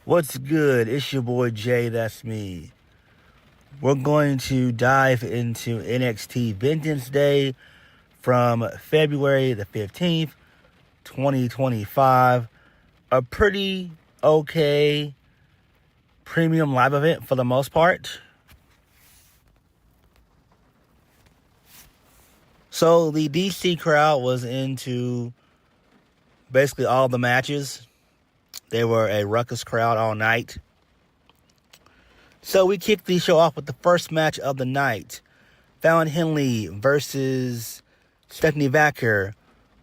What's good? It's your boy JayThat'sMe. We're going to dive into NXT Vengeance Day from February the 15th, 2025. A pretty okay premium live event for the most part. So the DC crowd was into basically all the matches. They were a ruckus crowd all night. So we kicked the show off with the first match of the night. Fallon Henley versus Stephanie Vaquer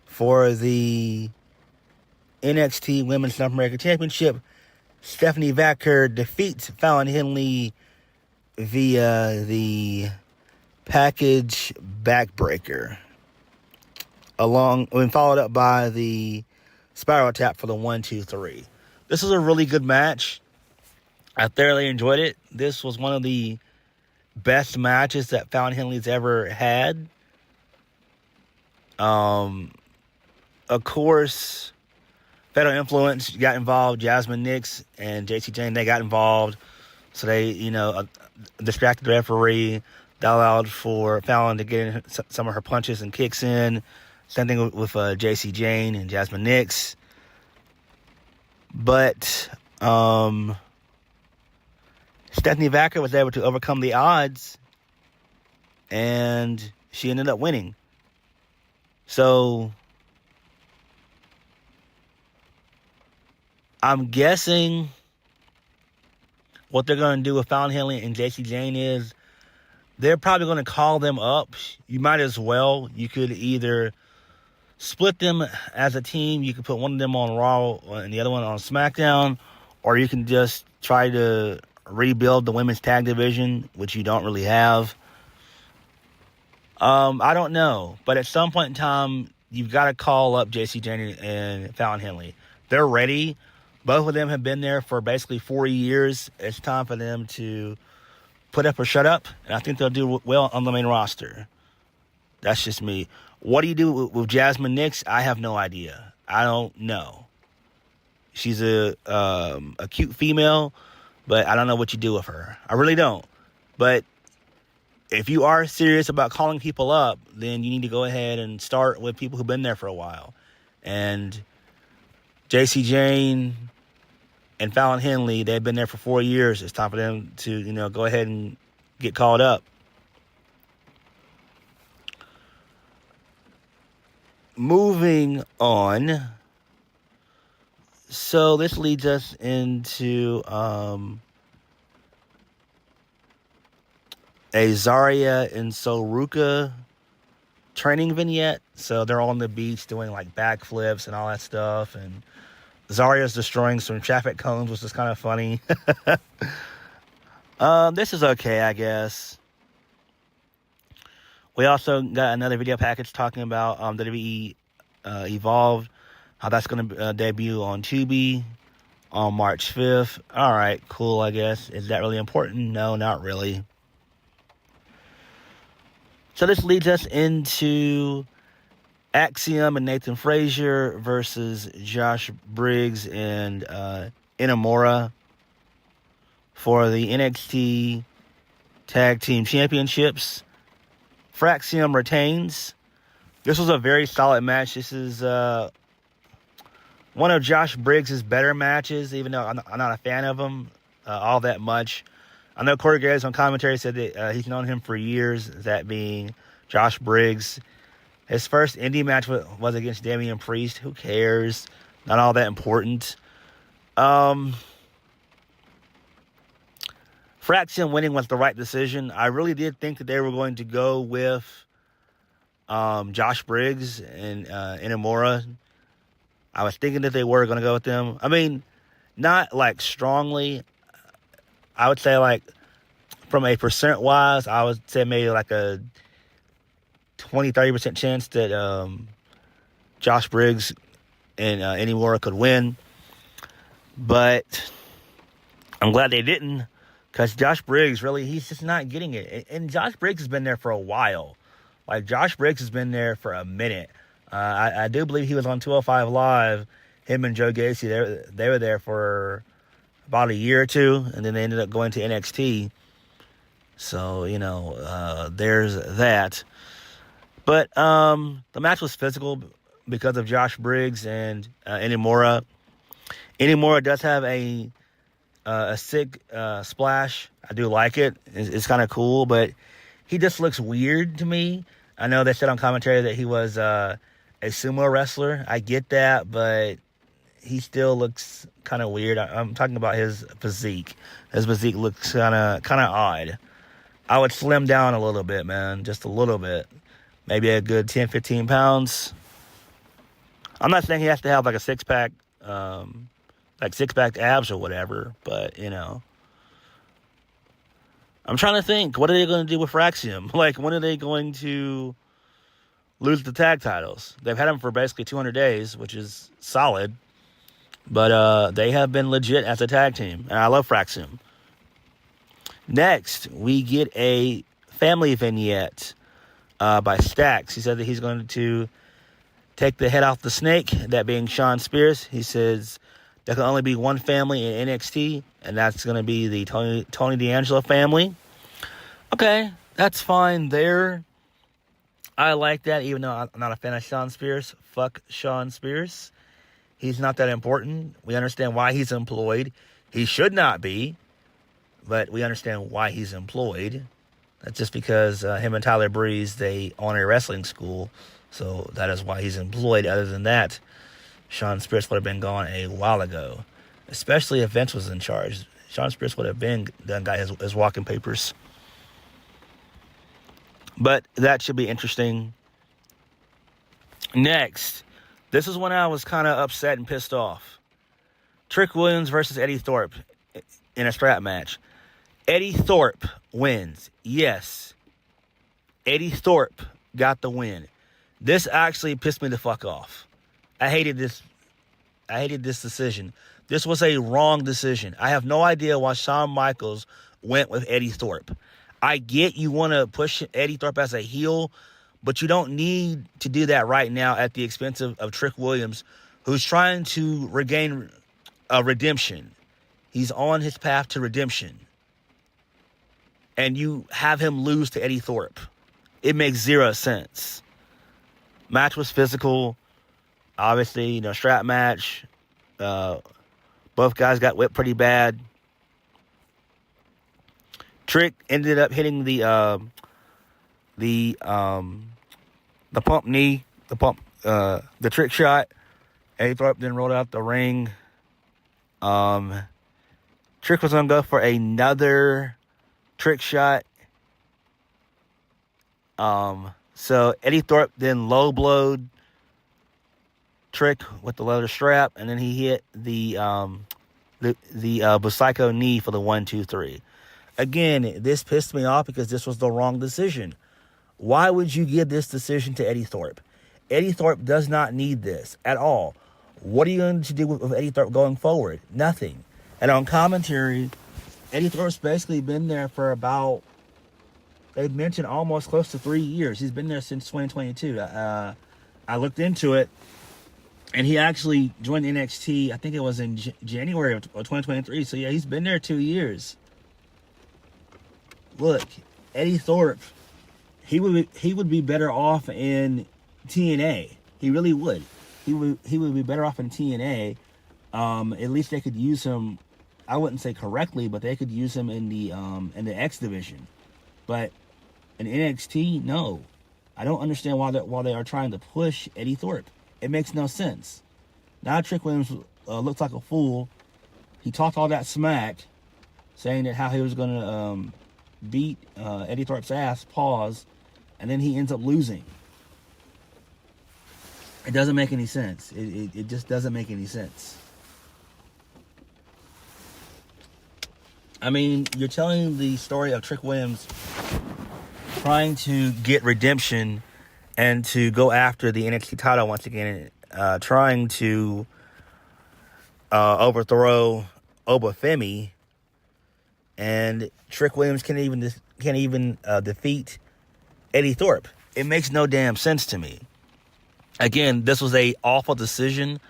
for the NXT Women's North American Championship. Stephanie Vaquer defeats Fallon Henley via the package backbreaker. Followed up by the spiral tap for the 1-2-3. This was a really good match. I thoroughly enjoyed it. This was one of the best matches that Fallon Henley's ever had. Of course, Fatal Influence got involved. Jasmine Nix and Jacy Jane, they got involved. So they, distracted the referee. That allowed for Fallon to get in some of her punches and kicks in. Same thing with Jacy Jane and Jasmine Nix. But Stephanie Vaquer was able to overcome the odds, and she ended up winning. So I'm guessing what they're going to do with Fallon Henley and Jacy Jane is they're probably going to call them up. You might as well. You could either split them as a team. You could put one of them on Raw and the other one on SmackDown. Or you can just try to rebuild the women's tag division, which you don't really have. I don't know. But at some point in time, you've got to call up Jacy Jane and Fallon Henley. They're ready. Both of them have been there for basically 4 years. It's time for them to put up or shut up. And I think they'll do well on the main roster. That's just me. What do you do with Jasmine Nix? I have no idea. I don't know. She's a cute female, but I don't know what you do with her. I really don't. But if you are serious about calling people up, then you need to go ahead and start with people who've been there for a while. And Jacy Jane and Fallon Henley, they've been there for 4 years. It's time for them to, go ahead and get called up. Moving on. So this leads us into a Zarya and Soruka training vignette. So they're on the beach doing like backflips and all that stuff. And Zarya's destroying some traffic cones, which is kind of funny. This is okay, I guess. We also got another video package talking about WWE Evolved, how that's going to debut on Tubi on March 5th. All right, cool, I guess. Is that really important? No, not really. So this leads us into Axiom and Nathan Frazer versus Josh Briggs and Inamura for the NXT Tag Team Championships. Axiom retains. This was a very solid match. This is one of Josh Briggs' better matches, even though I'm not a fan of him all that much. I know Corey Graves on commentary said that he's known him for years, that being Josh Briggs. His first indie match was against Damian Priest. Who cares? Not all that important. Axiom winning was the right decision. I really did think that they were going to go with Josh Briggs and Inamura. I was thinking that they were going to go with them. I mean, not like strongly. I would say like from a percent-wise, I would say maybe like a 20-30% chance that Josh Briggs and Inamura could win. But I'm glad they didn't. Because Josh Briggs, really, he's just not getting it. And Josh Briggs has been there for a while. Like, Josh Briggs has been there for a minute. I do believe he was on 205 Live. Him and Joe Gacy, they were there for about a year or two, and then they ended up going to NXT. So, there's that. But the match was physical because of Josh Briggs and Inamura. Inamura does have a sick splash. I do like it. It's kind of cool, but he just looks weird to me. I know they said on commentary that he was a sumo wrestler. I get that, but he still looks kind of weird. I'm talking about his physique. His physique looks kind of odd. I would slim down a little bit, man. Just a little bit. Maybe a good 10, 15 pounds. I'm not saying he has to have like a six-pack, like six-pack abs or whatever, but, I'm trying to think, what are they going to do with Axiom? Like, when are they going to lose the tag titles? They've had them for basically 200 days, which is solid. But they have been legit as a tag team, and I love Axiom. Next, we get a family vignette by Stax. He said that he's going to take the head off the snake, that being Shawn Spears. He says there can only be one family in NXT, and that's going to be the Tony D'Angelo family. Okay, that's fine there. I like that, even though I'm not a fan of Shawn Spears. Fuck Shawn Spears. He's not that important. We understand why he's employed. He should not be, but we understand why he's employed. That's just because him and Tyler Breeze, they own a wrestling school, so that is why he's employed. Other than that, Shawn Spears would have been gone a while ago, especially if Vince was in charge. Shawn Spears would have been done, got his walking papers. But that should be interesting. Next, this is when I was kind of upset and pissed off. Trick Williams versus Eddy Thorpe in a strap match. Eddy Thorpe wins. Yes. Eddy Thorpe got the win. This actually pissed me the fuck off. I hated this decision. This was a wrong decision. I have no idea why Shawn Michaels went with Eddy Thorpe. I get you want to push Eddy Thorpe as a heel, but you don't need to do that right now at the expense of Trick Williams, who's trying to regain redemption. He's on his path to redemption. And you have him lose to Eddy Thorpe. It makes zero sense. Match was physical. Obviously, strap match. Both guys got whipped pretty bad. Trick ended up hitting the pump knee, the trick shot. Eddy Thorpe then rolled out the ring. Trick was gonna go for another trick shot. So Eddy Thorpe then low blowed Trick with the leather strap, and then he hit the Busaiku knee for the 1-2-3. Again, this pissed me off because this was the wrong decision. Why would you give this decision to Eddy Thorpe? Eddy Thorpe does not need this at all. What are you going to do with Eddy Thorpe going forward? Nothing. And on commentary, Eddy Thorpe's basically been there for about, they've mentioned almost close to 3 years. He's been there since 2022. I looked into it, and he actually joined NXT, I think it was in January of 2023. So yeah, he's been there 2 years. Look, Eddy Thorpe, he would be better off in TNA. He really would. He would be better off in TNA. At least they could use him. I wouldn't say correctly, but they could use him in the X division. But in NXT, no. I don't understand why they are trying to push Eddy Thorpe. It makes no sense. Now Trick Williams looks like a fool. He talked all that smack, saying that how he was going to beat Eddy Thorpe's ass, pause, and then he ends up losing. It doesn't make any sense. It just doesn't make any sense. I mean, you're telling the story of Trick Williams trying to get redemption and to go after the NXT title once again, trying to overthrow Oba Femi, and Trick Williams can't even defeat Eddy Thorpe. It makes no damn sense to me. Again, this was a awful decision.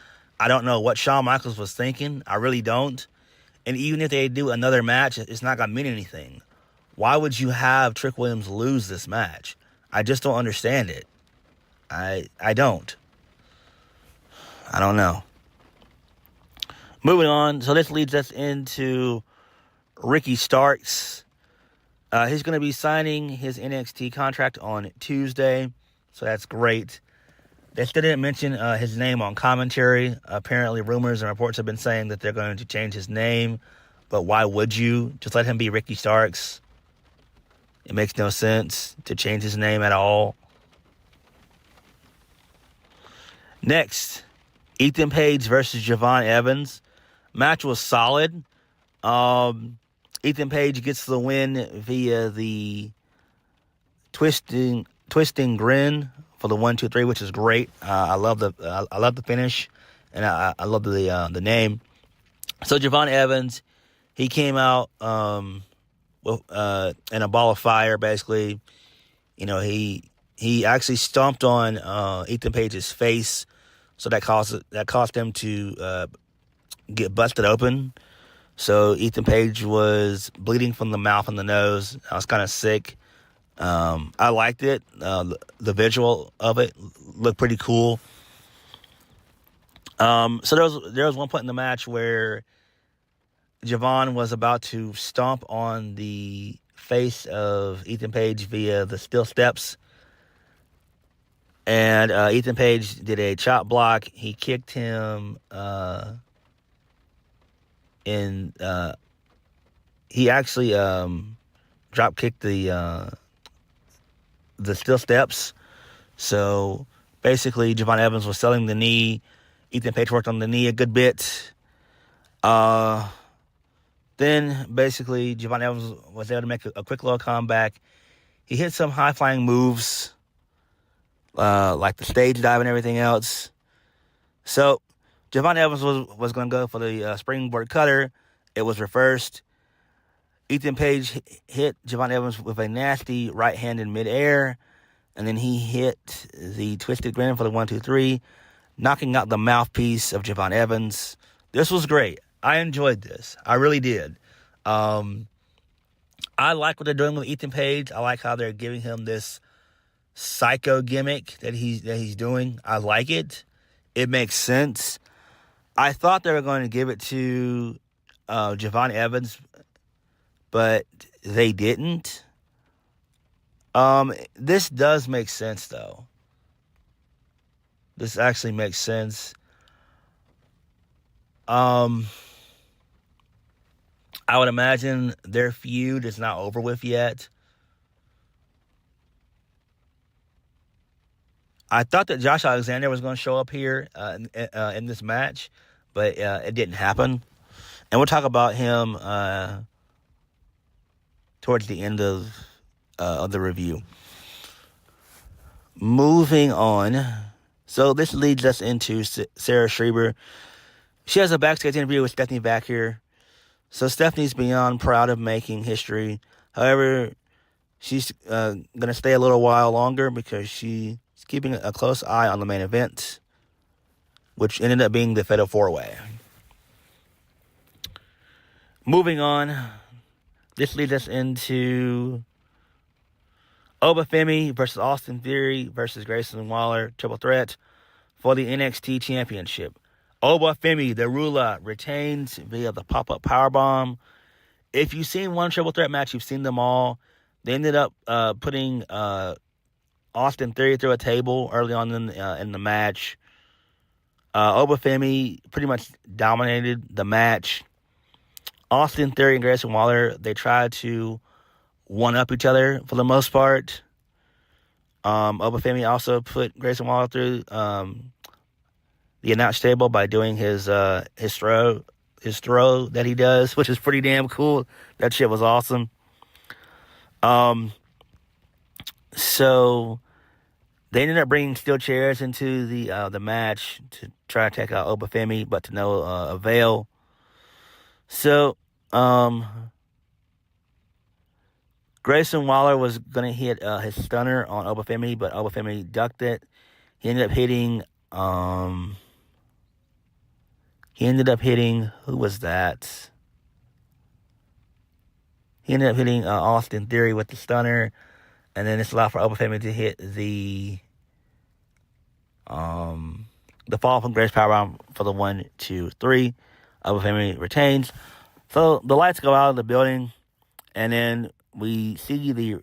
I don't know what Shawn Michaels was thinking. I really don't. And even if they do another match, it's not going to mean anything. Why would you have Trick Williams lose this match? I just don't understand it. I don't. I don't know. Moving on. So this leads us into Ricky Starks. He's going to be signing his NXT contract on Tuesday. So that's great. They still didn't mention his name on commentary. Apparently, rumors and reports have been saying that they're going to change his name. But why would you? Just let him be Ricky Starks. It makes no sense to change his name at all. Next, Ethan Page versus Javon Evans. Match was solid. Ethan Page gets the win via the twisting grin for the 1, 2, 3, which is great. I love the finish, and I love the name. So Javon Evans, he came out in a ball of fire. Basically, he actually stomped on Ethan Page's face, so that caused him to get busted open. So Ethan Page was bleeding from the mouth and the nose. I was kind of sick. I liked it. The visual of it looked pretty cool. So there was one point in the match where Javon was about to stomp on the face of Ethan Page via the steel steps. And Ethan Page did a chop block. He kicked him he actually drop kicked the steel steps. So basically, Javon Evans was selling the knee. Ethan Page worked on the knee a good bit. Then basically, Javon Evans was able to make a quick little comeback. He hit some high flying moves, like the stage dive and everything else. So Javon Evans was going to go for the springboard cutter. It was reversed. Ethan Page hit Javon Evans with a nasty right hand in midair, and then he hit the twisted grin for the 1, 2, 3, knocking out the mouthpiece of Javon Evans. This was great. I enjoyed this. I really did. I like what they're doing with Ethan Page. I like how they're giving him this psycho gimmick that he's doing. I like it. It makes sense. I thought they were going to give it to Javon Evans, but they didn't. This does make sense, though. This actually makes sense. I would imagine their feud is not over with yet. I thought that Josh Alexander was going to show up here in this match, but it didn't happen. And we'll talk about him towards the end of the review. Moving on. So this leads us into Sarah Schreiber. She has a backstage interview with Stephanie Vaquer. So Stephanie's beyond proud of making history. However, she's going to stay a little while longer because she's keeping a close eye on the main event, which ended up being the Fatal 4-Way. Moving on, this leads us into Oba Femi versus Austin Theory versus Grayson Waller, triple threat for the NXT Championship. Oba Femi, the ruler, retains via the pop-up powerbomb. If you've seen one triple threat match, you've seen them all. They ended up putting Austin Theory through a table early on in the match. Oba Femi pretty much dominated the match. Austin Theory and Grayson Waller, they tried to one-up each other for the most part. Oba Femi also put Grayson Waller through the announce table by doing his throw that he does, which is pretty damn cool. That shit was awesome. So they ended up bringing steel chairs into the match to try to take out Oba Femi, but to no avail. So Grayson Waller was going to hit his stunner on Oba Femi, but Oba Femi ducked it. He ended up hitting who was that? He ended up hitting Austin Theory with the stunner, and then it's allowed for Oba Femi to hit the fall from Grace powerbomb for the 1, 2, 3. Oba Femi retains. So the lights go out of the building, and then we see the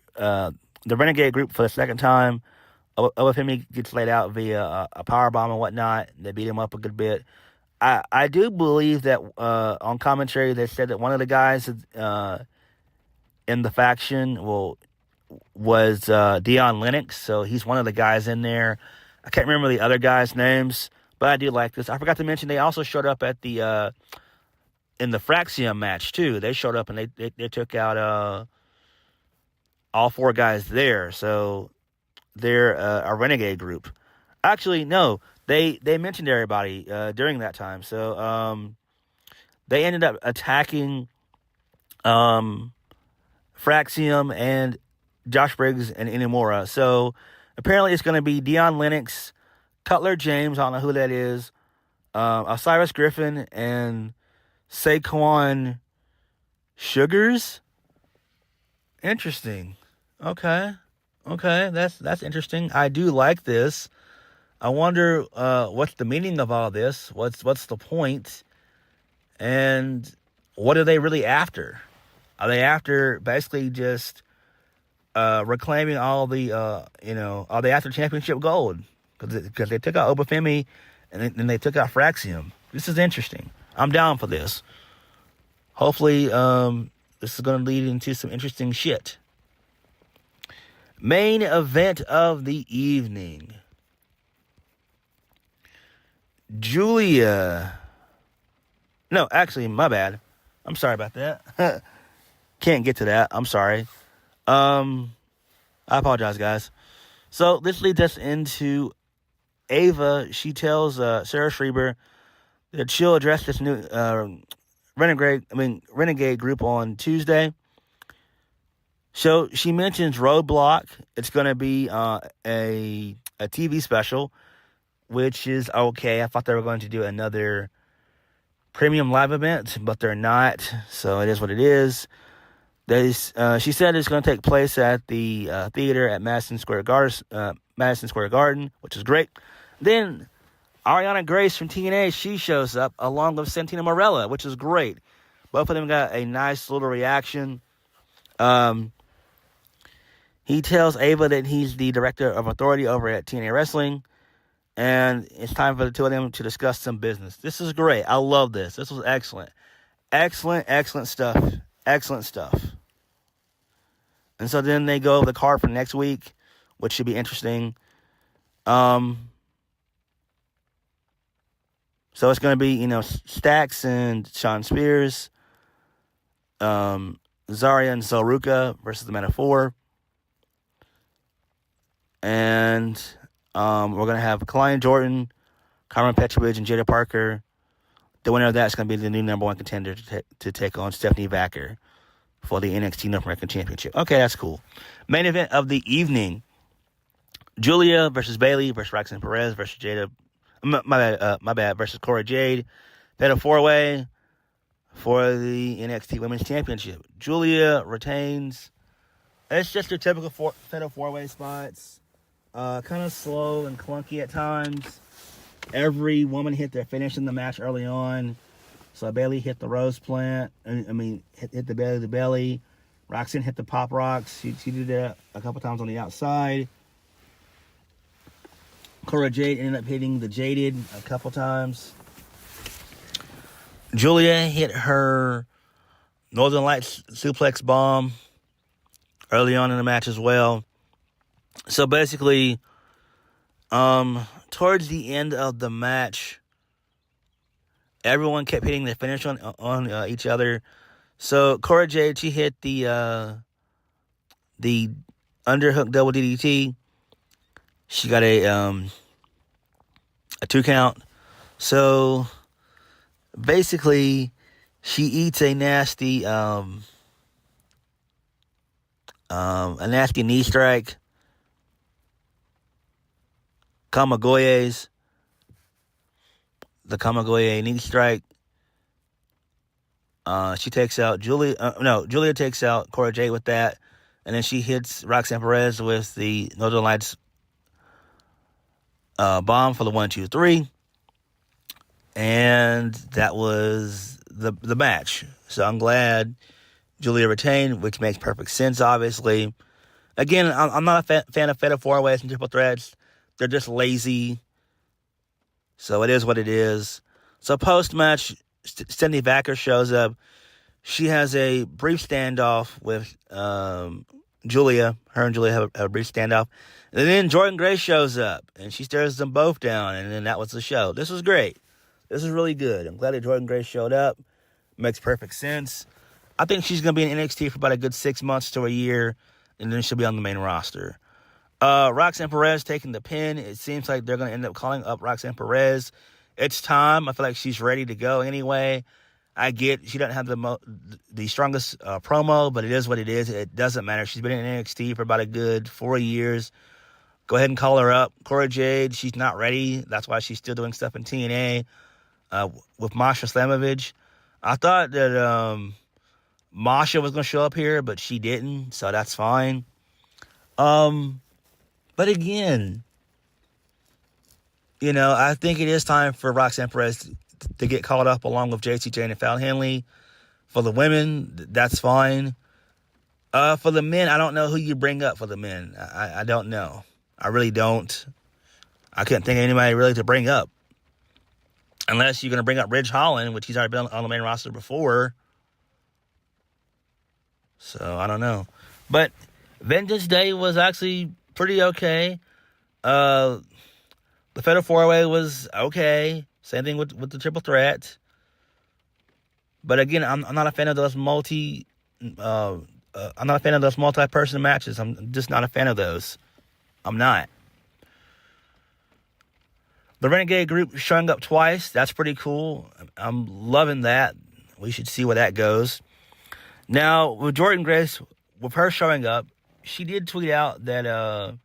renegade group for the second time. Oba Femi gets laid out via a powerbomb and whatnot. They beat him up a good bit. I do believe that on commentary they said that one of the guys in the faction was Dion Lennox, so he's one of the guys in there. I can't remember the other guys' names, but I do like this. I forgot to mention they also showed up at the in the Fraxium match too. They showed up and they took out all 4 guys there, so they're a renegade group. Actually, no, they mentioned everybody during that time, so they ended up attacking Fraxium and Josh Briggs and Inamura. So apparently it's going to be Dion Lennox, Cutler James, I don't know who that is, Osiris Griffin, and Saquon Sugars. Interesting. Okay, that's interesting. I do like this. I wonder what's the meaning of all this. What's the point? And what are they really after? Are they after basically just reclaiming all the, are they after championship gold? Because they took out Oba Femi and then they took out Fraxium. This is interesting. I'm down for this. Hopefully, this is going to lead into some interesting shit. Main event of the evening. Giulia. No, actually, my bad. I'm sorry about that. Can't get to that. I'm sorry. I apologize, guys. So this leads us into Ava. She tells Sarah Schreiber that she'll address this new renegade group on Tuesday. So she mentions Roadblock. It's going to be a TV special, which is okay. I thought they were going to do another premium live event, but they're not. So it is what it is. She said it's going to take place at the theater at Madison Square Garden, which is great. Then Ariana Grace from TNA, she shows up along with Santina Marella, which is great. Both of them got a nice little reaction. He tells Ava that he's the director of authority over at TNA Wrestling, and it's time for the two of them to discuss some business. This is great. I love this. This was excellent. Excellent stuff. Excellent stuff. And so then they go over the card for next week, which should be interesting. So it's going to be, Stax and Sean Spears, Zarya and Zoruka versus the Metaphor. And we're going to have Klein Jordan, Carmen Petrovich, and Jada Parker. The winner of that is going to be the new number 1 contender to take on Stephanie Vaquer for the NXT North American Championship. Okay, that's cool. Main event of the evening. Giulia versus Bayley versus Roxanne Perez versus Jada. My bad. Versus Cora Jade. Fatal 4-way for the NXT Women's Championship. Giulia retains. It's just your typical Fatal 4-way spots. Kind of slow and clunky at times. Every woman hit their finish in the match early on. So Bayley hit the rose plant. Hit the belly to belly. Roxanne hit the pop rocks. She did that a couple times on the outside. Cora Jade ended up hitting the Jaded a couple times. Giulia hit her Northern Lights suplex bomb early on in the match as well. So basically, towards the end of the match, everyone kept hitting the finish on each other. So Cora Jade, she hit the underhook double DDT. She got a 2 count. So basically, she eats a nasty knee strike. Kamagoye's. The Kamagoye knee strike. She takes out Giulia takes out Cora Jade with that. And then she hits Roxanne Perez with the Northern Lights bomb for the 1, 2, 3. And that was the match. So I'm glad Giulia retained, which makes perfect sense, obviously. Again, I'm not a fan of Fatal 4-Ways and Triple Threats. They're just lazy. So it is what it is. So post-match, Stephanie Vaquer shows up. She has a brief standoff with Giulia. Her and Giulia have a brief standoff. And then Jordynne Grace shows up, and she stares them both down, and then that was the show. This was great. This is really good. I'm glad that Jordynne Grace showed up. Makes perfect sense. I think she's going to be in NXT for about a good 6 months to a year, and then she'll be on the main roster. Roxanne Perez taking the pin. It seems like they're going to end up calling up Roxanne Perez. It's time. I feel like she's ready to go anyway. I get she doesn't have the strongest promo, but it is what it is. It doesn't matter. She's been in NXT for about a good 4 years. Go ahead and call her up. Cora Jade, she's not ready. That's why she's still doing stuff in TNA with Masha Slamovich. I thought that Masha was going to show up here, but she didn't, so that's fine. But again, I think it is time for Roxanne Perez to get called up along with Jacy, Jane, and Fallon Henley. For the women, that's fine. For the men, I don't know who you bring up for the men. I don't know. I really don't. I couldn't think of anybody really to bring up. Unless you're going to bring up Ridge Holland, which he's already been on the main roster before. So, I don't know. But Vengeance Day was actually pretty okay. The Fatal 4-Way was okay. Same thing with the Triple Threat. But again, I'm not a fan of those multi-person matches. I'm just not a fan of those. I'm not. The Renegade group showing up twice. That's pretty cool. I'm loving that. We should see where that goes. Now, with Jordynne Grace, with her showing up, she did tweet out to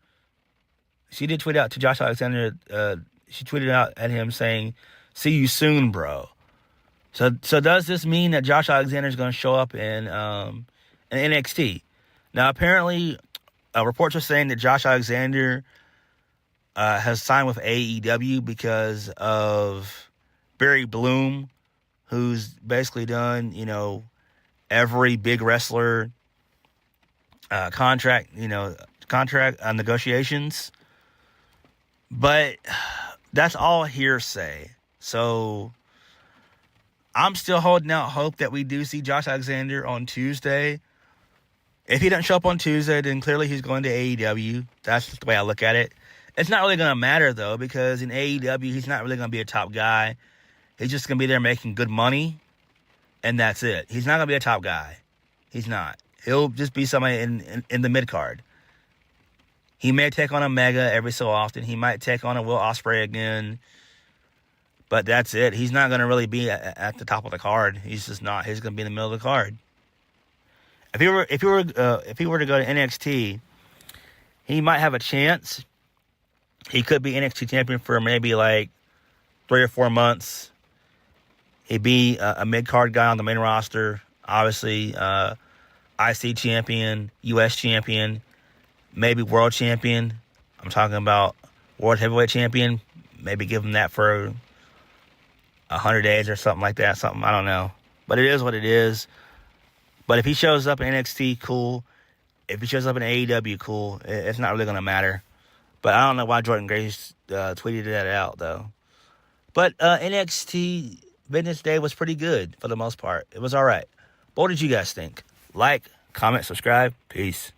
Josh Alexander. She tweeted out at him saying, "See you soon, bro." So does this mean that Josh Alexander is going to show up in NXT? Now, apparently, reports are saying that Josh Alexander has signed with AEW because of Barry Bloom, who's basically done, every big wrestler contract negotiations. But that's all hearsay. So I'm still holding out hope that we do see Josh Alexander on Tuesday. If he doesn't show up on Tuesday, then clearly he's going to AEW. That's just the way I look at it. It's not really going to matter, though, because in AEW, he's not really going to be a top guy. He's just going to be there making good money, and that's it. He's not going to be a top guy. He's not. He'll just be somebody in the mid-card. He may take on a Mega every so often. He might take on a Will Ospreay again. But that's it. He's not going to really be at the top of the card. He's just not. He's going to be in the middle of the card. If he were to go to NXT, he might have a chance. He could be NXT champion for maybe like 3 or 4 months. He'd be a mid-card guy on the main roster. Obviously, IC champion, US champion, maybe world champion. I'm talking about world heavyweight champion. Maybe give him that for 100 days or something like that. Something, I don't know. But it is what it is. But if he shows up in NXT, cool. If he shows up in AEW, cool. It's not really going to matter. But I don't know why Jordynne Grace tweeted that out, though. But NXT Vengeance Day was pretty good for the most part. It was all right. But what did you guys think? Like, comment, subscribe. Peace.